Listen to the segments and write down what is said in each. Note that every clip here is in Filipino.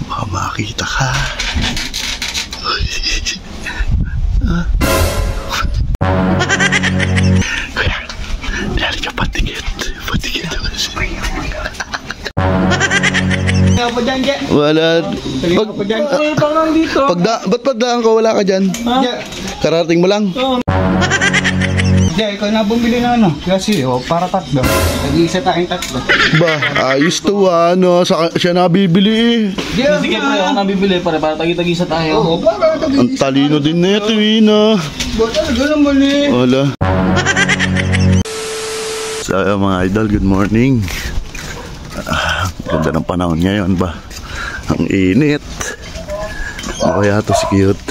Baka makita ka. Kuya, nilali ka patigit. Patigit naman siya. Wala. Ba't padaan ka? Wala ka dyan? Karating mo lang? Hindi, ikaw na bumili na ano. Kasi para tatlo. Nag-iisa tayong tatlo. Ba, ayos to ano. Siya nabibili eh. Sige pre, ako nabibili para tagi-tagisa tayo. Oo, para tagi-isa. Ang talino din neto na. Ba talaga naman eh. Wala. So mga idol, good morning. Ganda ng panahon ngayon ba. Ang init. Ano kaya to si Cute?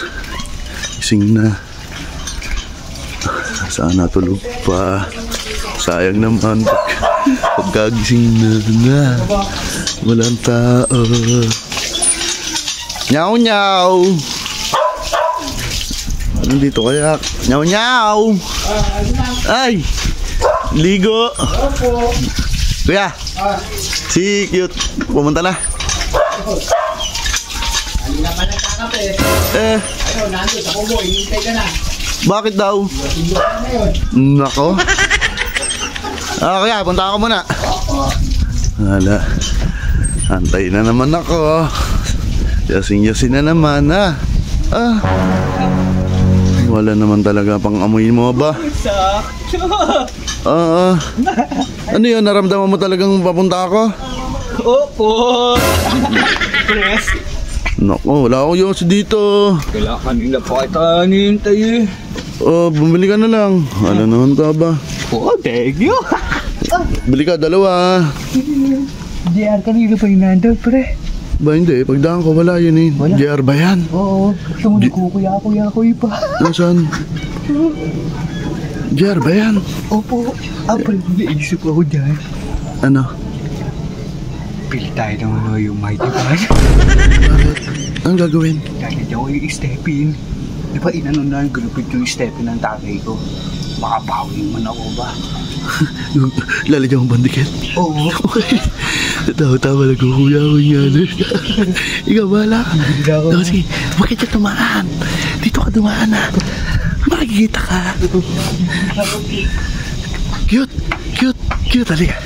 Ising na. Sana tulog pa. Sayang naman pagkagising na walang tao. Nyaw nyaw. Nandito kaya? Nyaw nyaw. Ay, ligo. Kuya, si Cute pumunta na. Kanina pa nagkakape. Ayun, nandun sa kubo, hinihintay ka na. Bakit daw? Nako. Kuya, punta ako muna. Wala. Antay na naman ako. Yasing-yasin na naman wala naman talaga pang amoy mo ba? Ano yun? Naramdaman mo talagang papunta ako? Opo. Press. Nako, wala akong yosi dito. Kailangan kanina pa kita hinihintay eh. Bumili ka na lang. Ano naman ka ba? Thank you. Bili ka, dalawa. JR kanina pa hinandal pre. Ba hindi, pagdaan ko wala yun eh. Wala? JR ba yan? Oo, sumunod ko kuya-kuya pa. Nasaan? JR ba yan? Opo. Pre, naisip ako dyan. Ano? Pili tayo ng yung mighty band. Bakit? Anong gagawin? Kaya daw yung step-in. Di ba inanon na gulupit yung step-in ng tatay ko? Makabawi man ako ba? Lalagyan mo bandikit? Oo. Tawa-tawa nagkukuya ko yan. Ikaw bahala ka. Sige, bakit ka tumaan? Dito ka dumaan makikita ka. Cute, halika.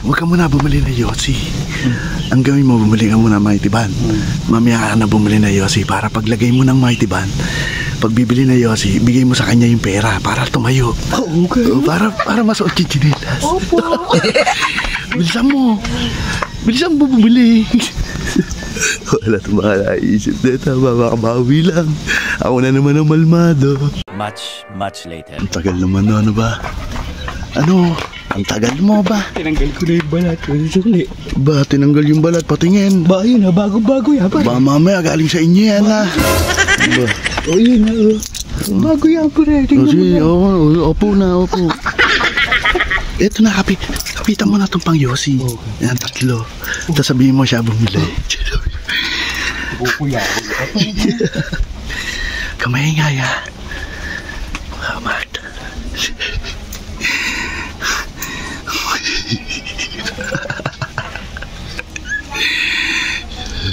Huwag ka muna bumili na yosi. Ang gawin mo, bumili ka muna Mighty Band. Mamaya ka na bumili na yosi para paglagay mo ng Mighty Band, pag bibili na yosi, bigay mo sa kanya yung pera para tumayo. Okay. Para masuot yung chinelas. Opo. Bilisan mo bumili. Wala itong mga naisip na tama, makabawi lang. Ako na naman ang malmado. Much later. Ang tagal naman ano ba? Ano? Ang tagal mo ba? Tinanggal ko na yung balat ko sa sukli. Ba, tinanggal yung balat, patingin. Ba, yun na, bago-bago yan. Ba, mamaya galing sa inyo yan Ba? O, yun na, bago yan po rin. Sige, opo na. Ito na, kapitan mo na itong pang yosi. Yan, 3. Tapos sabihin mo siya bumili. Kuya. Kamay nga ya. Muhammad.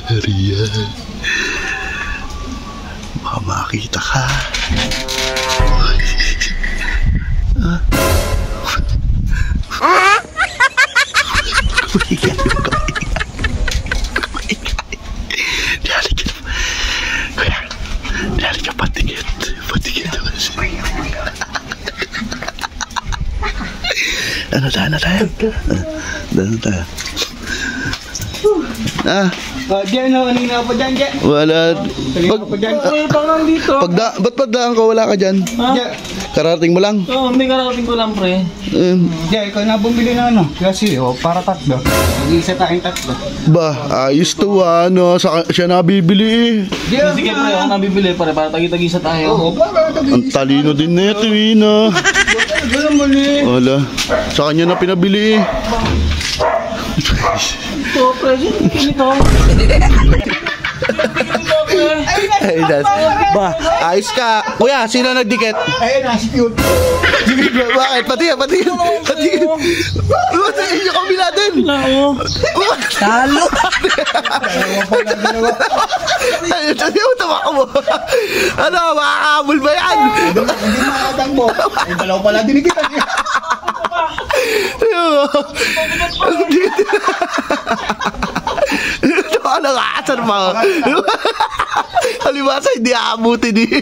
Riyan. Baka makita ka. Nilali ka patigit. Patigit naman siya. Ano tayo? Diyan na, kanina pa dyan, Diyan. Wala. Kanina pa dyan. Dito. Ba't padaan ka? Wala ka dyan? Karating mo lang? Oo, may karating ko lang pre. Diyan, ikaw na bumili na ano. Kasi para tatlo. Nag-iisa tayong tatlo. Ba, ayos to ano. Siya nabibili eh. Sige pre, ako nabibili para tagi-tagisa tayo. Oo, para tagi-isa. Ang talino din neto na. Ba talaga naman eh. Wala. Sa kanya na pinabili eh. Ito pre, ito. Ay, das. Ba, ayos ka. Kuya, sino nagdikit? Ayun na, si Cute. Bakit? Pati yan. Ba't sa inyo kabila din? Talo. Ayun, sabi mo, tawa mo. Ano, makakahabol ba yan? Hindi makakatangbo. Ay, dalawa pala dinikitan niya. Ito ka nang aasar pa. Kalibasa, hindi aabutin eh.